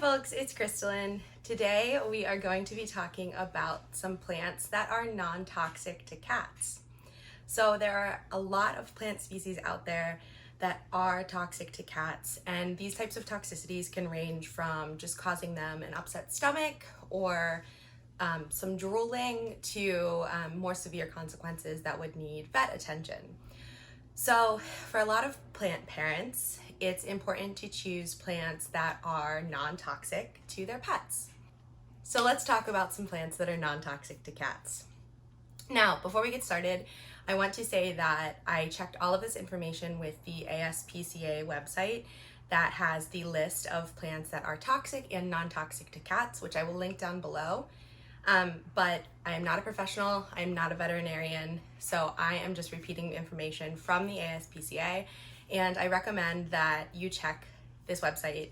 folks, it's Crystalline. Today we are going to be talking about some plants that are non-toxic to cats. So there are a lot of plant species out there that are toxic to cats, and these types of toxicities can range from just causing them an upset stomach or some drooling to more severe consequences that would need vet attention. So for a lot of plant parents, it's important to choose plants that are non-toxic to their pets. So let's talk about some plants that are non-toxic to cats. Now, before we get started, I want to say that I checked all of this information with the ASPCA website that has the list of plants that are toxic and non-toxic to cats, which I will link down below. But I am not a professional, I am not a veterinarian, so I am just repeating information from the ASPCA, and I recommend that you check this website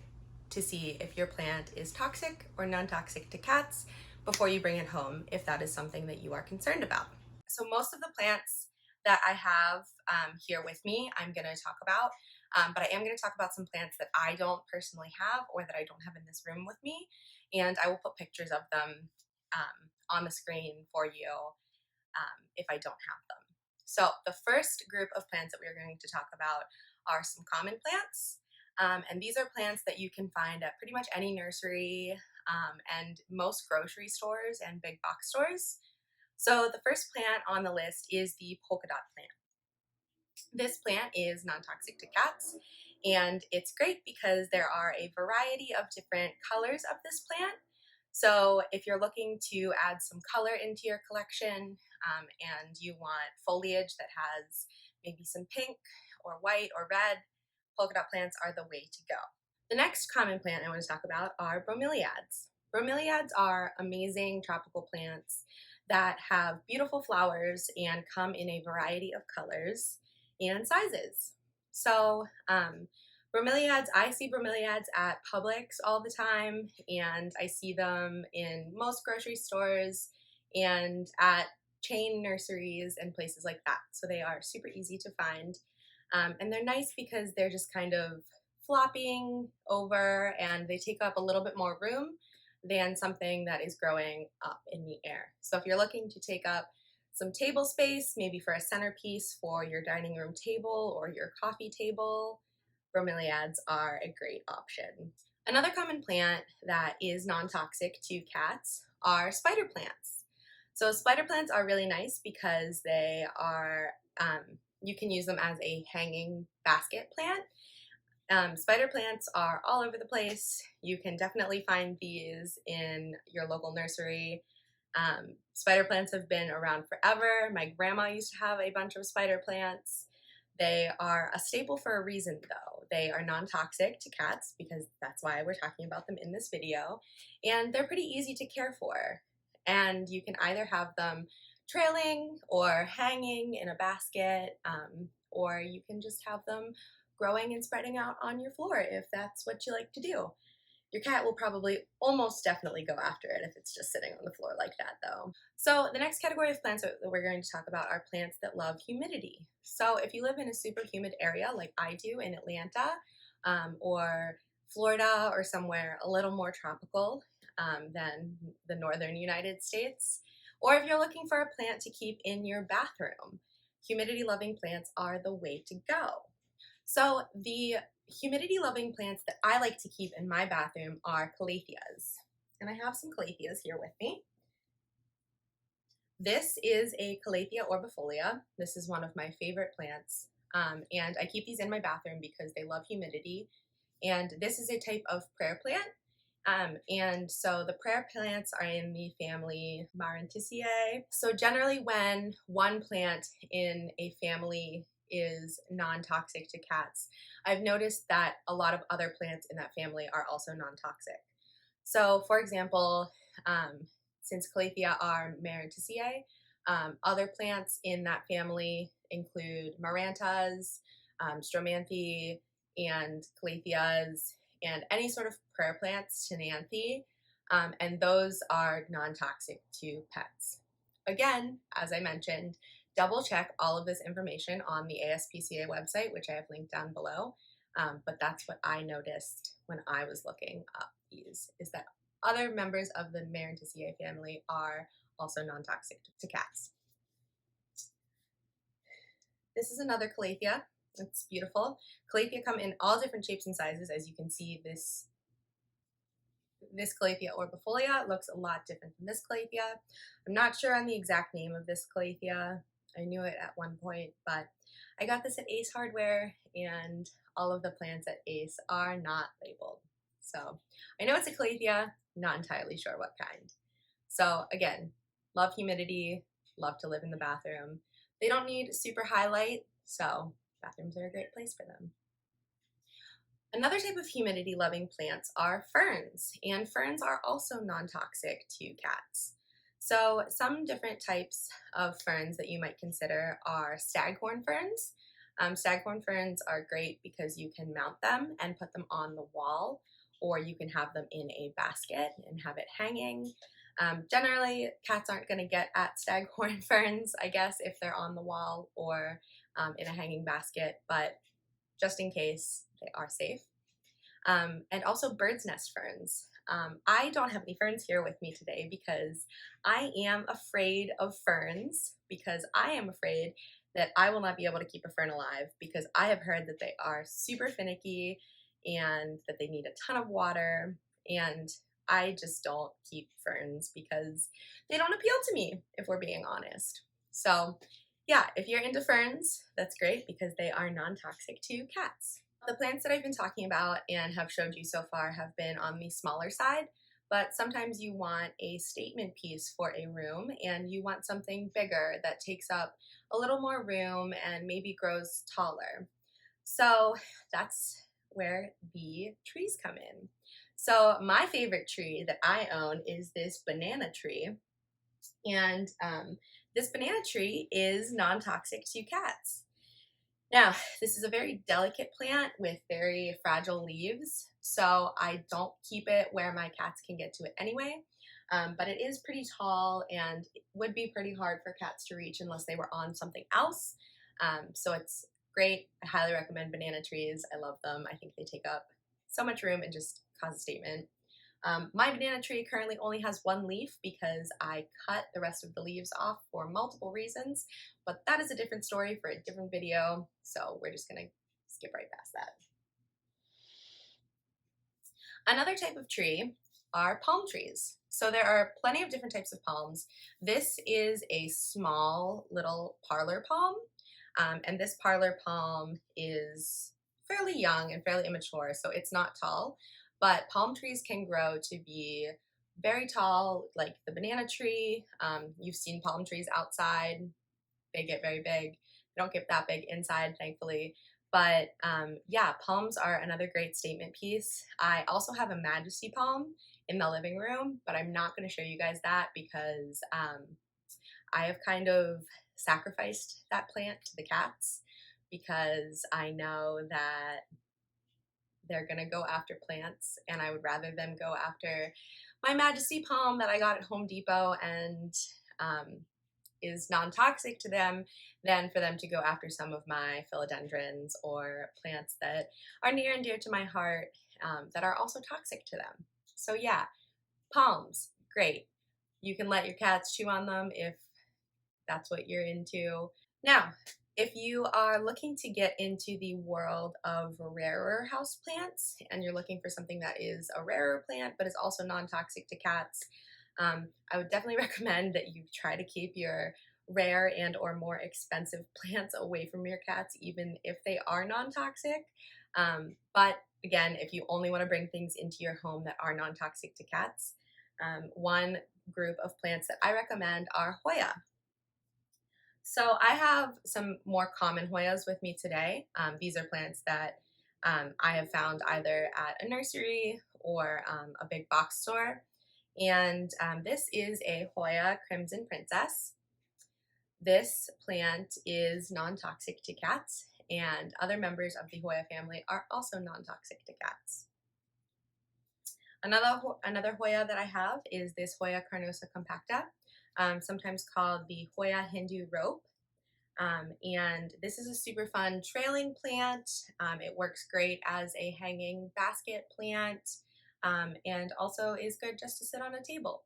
to see if your plant is toxic or non-toxic to cats before you bring it home, if that is something that you are concerned about. So most of the plants that I have here with me, I'm going to talk about, but I am going to talk about some plants that I don't personally have or that I don't have in this room with me, and I will put pictures of them on the screen for you if I don't have them. So the first group of plants that we're going to talk about are some common plants. And these are plants that you can find at pretty much any nursery and most grocery stores and big box stores. So the first plant on the list is the polka dot plant. This plant is non-toxic to cats, and it's great because there are a variety of different colors of this plant. So if you're looking to add some color into your collection and you want foliage that has maybe some pink or white or red, polka dot plants are the way to go. The next common plant I want to talk about are bromeliads. Bromeliads are amazing tropical plants that have beautiful flowers and come in a variety of colors and sizes. So bromeliads, I see bromeliads at Publix all the time, and I see them in most grocery stores and at chain nurseries and places like that. So they are super easy to find. And they're nice because they're just kind of flopping over and they take up a little bit more room than something that is growing up in the air. So if you're looking to take up some table space, maybe for a centerpiece for your dining room table or your coffee table, bromeliads are a great option. Another common plant that is non-toxic to cats are spider plants. So spider plants are really nice because they are, you can use them as a hanging basket plant. Spider plants are all over the place. You can definitely find these in your local nursery. Spider plants have been around forever. My grandma used to have a bunch of spider plants. They are a staple for a reason though. They are non-toxic to cats because that's why we're talking about them in this video. And they're pretty easy to care for. And you can either have them trailing or hanging in a basket, or you can just have them growing and spreading out on your floor if that's what you like to do. Your cat will probably almost definitely go after it if it's just sitting on the floor like that though. So the next category of plants that we're going to talk about are plants that love humidity. So if you live in a super humid area like I do in Atlanta or Florida or somewhere a little more tropical than the northern United States, or if you're looking for a plant to keep in your bathroom, humidity loving plants are the way to go. So the humidity loving plants that I like to keep in my bathroom are Calatheas. And I have some Calatheas here with me. This is a Calathea orbifolia. This is one of my favorite plants. And I keep these in my bathroom because they love humidity. And this is a type of prayer plant. And so the prayer plants are in the family Maranticiae. So generally when one plant in a family is non-toxic to cats, I've noticed that a lot of other plants in that family are also non-toxic. So for example, since Calathea are Maranticiae, other plants in that family include Marantas, Stromanthe, and Calatheas, and any sort of prayer plants, Tenanthe, and those are non-toxic to pets. Again, as I mentioned, double check all of this information on the ASPCA website, which I have linked down below. But that's what I noticed when I was looking up these, is that other members of the Maranthaceae family are also non-toxic to cats. This is another Calathea. It's beautiful. Calathea come in all different shapes and sizes. As you can see, this Calathea orbifolia looks a lot different than this Calathea. I'm not sure on the exact name of this Calathea. I knew it at one point, but I got this at Ace Hardware, and all of the plants at Ace are not labeled. So I know it's a Calathea, not entirely sure what kind. So again, love humidity, love to live in the bathroom. They don't need super high light, so bathrooms are a great place for them. Another type of humidity-loving plants are ferns, and ferns are also non-toxic to cats. So some different types of ferns that you might consider are staghorn ferns. Staghorn ferns are great because you can mount them and put them on the wall, or you can have them in a basket and have it hanging. Generally, cats aren't going to get at staghorn ferns, I guess, if they're on the wall or in a hanging basket, but just in case, they are safe. And also bird's nest ferns. I don't have any ferns here with me today because I am afraid of ferns, because I am afraid that I will not be able to keep a fern alive, because I have heard that they are super finicky and that they need a ton of water, and I just don't keep ferns because they don't appeal to me, if we're being honest. So yeah, if you're into ferns, that's great because they are non-toxic to cats. The plants that I've been talking about and have showed you so far have been on the smaller side, but sometimes you want a statement piece for a room and you want something bigger that takes up a little more room and maybe grows taller. So that's where the trees come in. So my favorite tree that I own is this banana tree, and this banana tree is non-toxic to cats. Now, this is a very delicate plant with very fragile leaves, so I don't keep it where my cats can get to it anyway, but it is pretty tall and it would be pretty hard for cats to reach unless they were on something else. So it's great. I highly recommend banana trees. I love them. I think they take up so much room and just cause a statement. My banana tree currently only has one leaf because I cut the rest of the leaves off for multiple reasons, but that is a different story for a different video, so we're just gonna skip right past that. Another type of tree are palm trees. So there are plenty of different types of palms. This is a small little parlor palm, and this parlor palm is fairly young and fairly immature, so it's not tall. But palm trees can grow to be very tall, like the banana tree. You've seen palm trees outside. They get very big. They don't get that big inside, thankfully. But yeah, palms are another great statement piece. I also have a majesty palm in the living room, but I'm not going to show you guys that because I have kind of sacrificed that plant to the cats because I know that they're gonna go after plants, and I would rather them go after my majesty palm that I got at Home Depot and is non-toxic to them than for them to go after some of my philodendrons or plants that are near and dear to my heart that are also toxic to them. So yeah, palms, great. You can let your cats chew on them if that's what you're into. Now, if you are looking to get into the world of rarer houseplants and you're looking for something that is a rarer plant but is also non-toxic to cats, I would definitely recommend that you try to keep your rare and or more expensive plants away from your cats, even if they are non-toxic. But again, if you only want to bring things into your home that are non-toxic to cats, one group of plants that I recommend are Hoya. So I have some more common Hoyas with me today. These are plants that I have found either at a nursery or a big box store. And this is a Hoya Crimson Princess. This plant is non-toxic to cats, and other members of the Hoya family are also non-toxic to cats. Another Hoya that I have is this Hoya carnosa compacta, sometimes called the Hoya Hindu rope. And this is a super fun trailing plant. It works great as a hanging basket plant, and also is good just to sit on a table.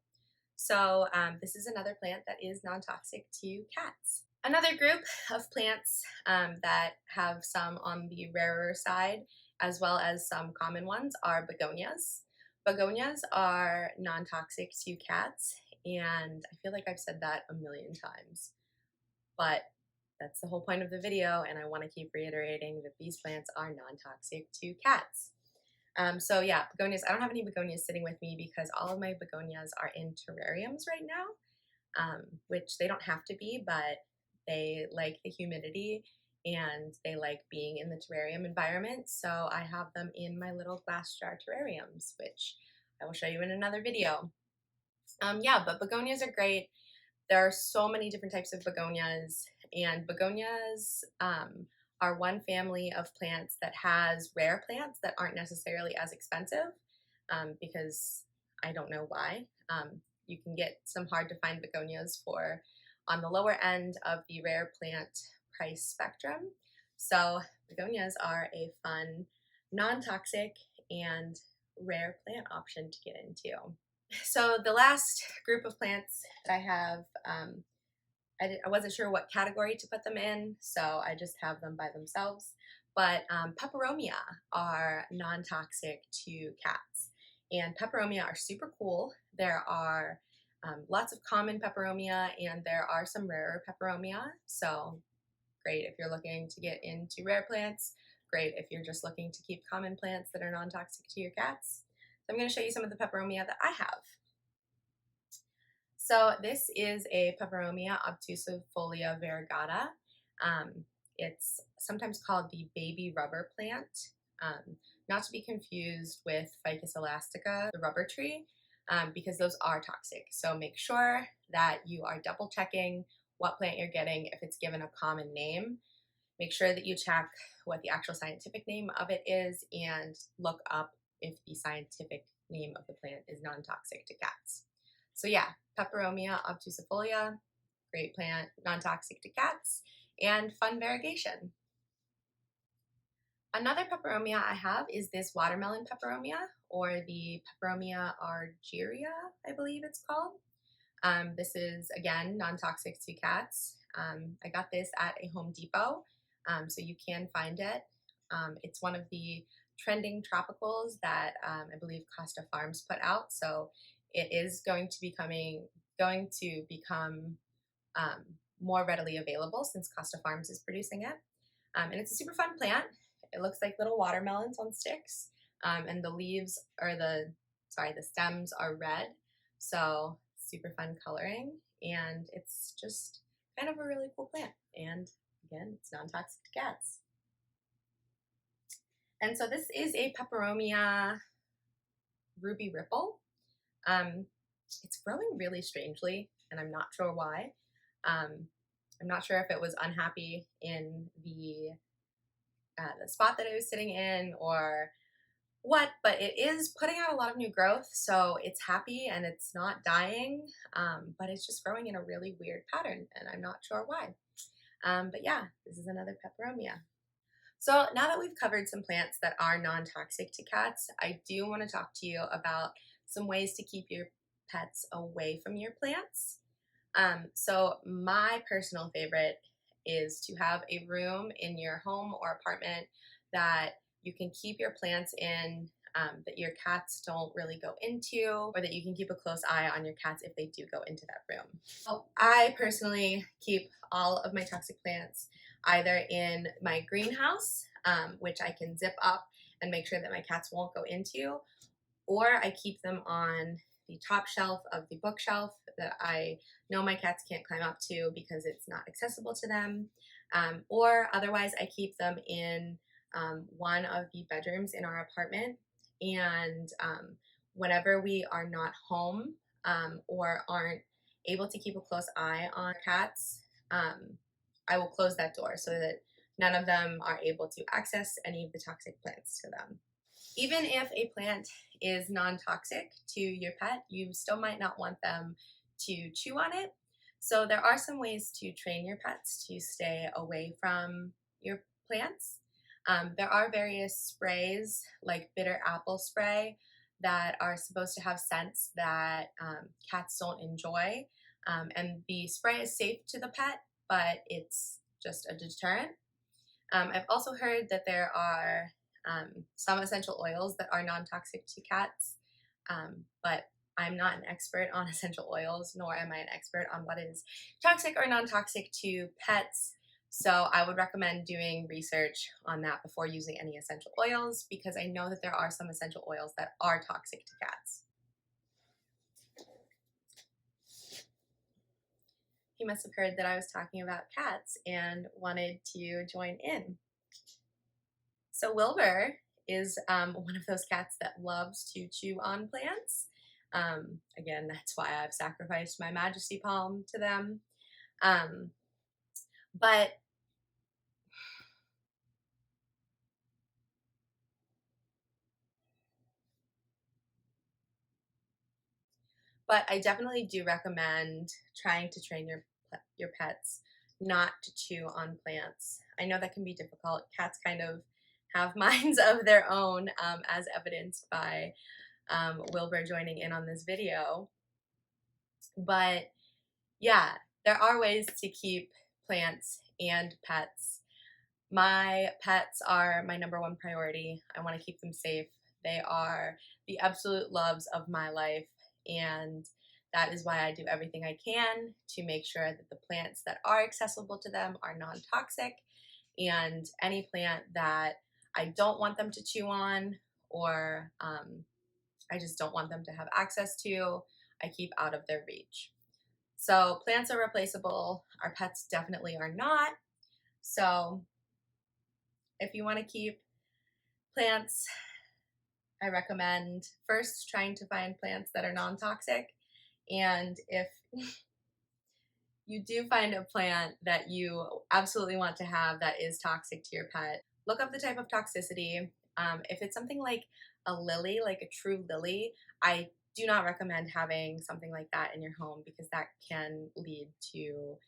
So this is another plant that is non-toxic to cats. Another group of plants that have some on the rarer side, as well as some common ones, are begonias. Begonias are non-toxic to cats, and I feel like I've said that a million times, but that's the whole point of the video, and I want to keep reiterating that these plants are non-toxic to cats. So yeah, begonias. I don't have any begonias sitting with me because all of my begonias are in terrariums right now, which they don't have to be, but they like the humidity and they like being in the terrarium environment. So I have them in my little glass jar terrariums, which I will show you in another video. Yeah, but begonias are great. There are so many different types of begonias, and begonias are one family of plants that has rare plants that aren't necessarily as expensive, because I don't know why. You can get some hard to find begonias for on the lower end of the rare plant price spectrum. So begonias are a fun, non-toxic, and rare plant option to get into. So the last group of plants that I have, I wasn't sure what category to put them in, so I just have them by themselves. But peperomia are non-toxic to cats, and peperomia are super cool. There are lots of common peperomia, and there are some rarer peperomia. So great if you're looking to get into rare plants. Great if you're just looking to keep common plants that are non-toxic to your cats. So I'm going to show you some of the peperomia that I have. So this is a Peperomia obtusifolia variegata. It's sometimes called the baby rubber plant, not to be confused with Ficus elastica, the rubber tree, because those are toxic. So make sure that you are double checking what plant you're getting if it's given a common name. Make sure that you check what the actual scientific name of it is and look up if the scientific name of the plant is non-toxic to cats. So yeah, Peperomia obtusifolia, great plant, non-toxic to cats, and fun variegation. Another peperomia I have is this watermelon peperomia, or the Peperomia argyria, I believe it's called. This is, again, non-toxic to cats. I got this at a Home Depot, so you can find it. It's one of the trending tropicals that I believe Costa Farms put out, so it is going to become more readily available since Costa Farms is producing it. And it's a super fun plant. It looks like little watermelons on sticks, and the leaves, or the stems are red, so super fun coloring, and it's just kind of a really cool plant. And again, it's non-toxic to cats. And so this is a Peperomia ruby ripple. It's growing really strangely, and I'm not sure why. I'm not sure if it was unhappy in the spot that it was sitting in or what, but it is putting out a lot of new growth, so it's happy and it's not dying, but it's just growing in a really weird pattern, and I'm not sure why. But yeah, this is another peperomia. So now that we've covered some plants that are non-toxic to cats, I do want to talk to you about some ways to keep your pets away from your plants. So my personal favorite is to have a room in your home or apartment that you can keep your plants in, that your cats don't really go into, or that you can keep a close eye on your cats if they do go into that room. So I personally keep all of my toxic plants either in my greenhouse, which I can zip up and make sure that my cats won't go into, or I keep them on the top shelf of the bookshelf that I know my cats can't climb up to because it's not accessible to them, or otherwise I keep them in one of the bedrooms in our apartment, and whenever we are not home or aren't able to keep a close eye on cats, I will close that door so that none of them are able to access any of the toxic plants to them. Even if a plant is non-toxic to your pet, you still might not want them to chew on it. So there are some ways to train your pets to stay away from your plants. There are various sprays like bitter apple spray that are supposed to have scents that cats don't enjoy. And the spray is safe to the pet, but it's just a deterrent. I've also heard that there are some essential oils that are non-toxic to cats, but I'm not an expert on essential oils, nor am I an expert on what is toxic or non-toxic to pets. So I would recommend doing research on that before using any essential oils, because I know that there are some essential oils that are toxic to cats. He must have heard that I was talking about cats and wanted to join in. So Wilbur is one of those cats that loves to chew on plants. Again, that's why I've sacrificed my Majesty Palm to them. But I definitely do recommend trying to train your pets not to chew on plants. I know that can be difficult. Cats kind of have minds of their own, as evidenced by Wilbur joining in on this video. But yeah, there are ways to keep plants and pets. My pets are my number one priority. I want to keep them safe. They are the absolute loves of my life, and that is why I do everything I can to make sure that the plants that are accessible to them are non-toxic, and any plant that I don't want them to chew on, or I just don't want them to have access to, I keep out of their reach. So plants are replaceable. Our pets definitely are not. So if you want to keep plants, I recommend first trying to find plants that are non-toxic. And if you do find a plant that you absolutely want to have that is toxic to your pet, look up the type of toxicity. If it's something like a lily, like a true lily, I do not recommend having something like that in your home, because that can lead to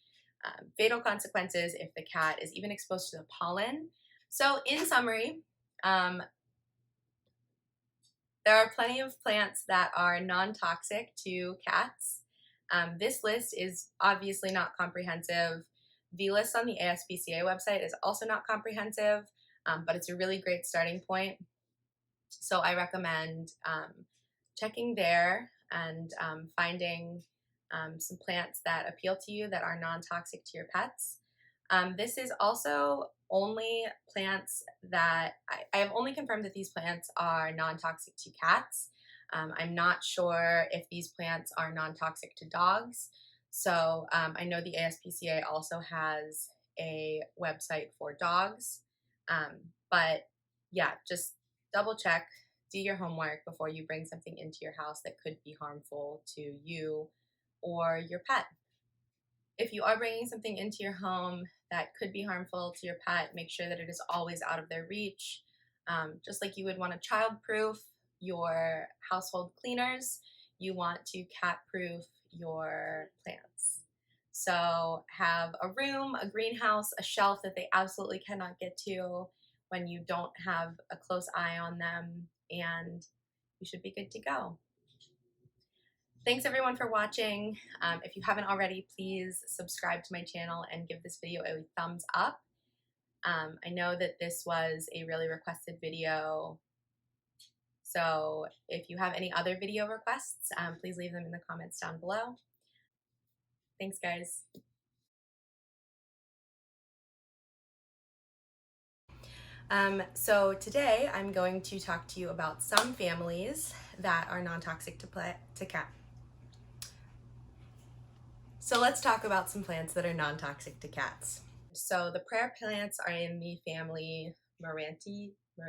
fatal consequences if the cat is even exposed to the pollen. So in summary, there are plenty of plants that are non-toxic to cats. This list is obviously not comprehensive. The list on the ASPCA website is also not comprehensive, but it's a really great starting point. So I recommend checking there and finding some plants that appeal to you that are non-toxic to your pets. This is also only plants that I have only confirmed that these plants are non-toxic to cats. I'm not sure if these plants are non-toxic to dogs. So I know the ASPCA also has a website for dogs. But yeah, just double check, do your homework before you bring something into your house that could be harmful to you or your pet. If you are bringing something into your home that could be harmful to your pet, make sure that it is always out of their reach. Just like you would want to child-proof your household cleaners, you want to cat-proof your plants. So have a room, a greenhouse, a shelf that they absolutely cannot get to when you don't have a close eye on them, and you should be good to go. Thanks everyone for watching. If you haven't already, please subscribe to my channel and give this video a thumbs up. I know that this was a really requested video, so if you have any other video requests, please leave them in the comments down below. Thanks guys. So today I'm going to talk to you about some families that are non-toxic to cat. So let's talk about some plants that are non-toxic to cats. So the prayer plants are in the family Marantisiae.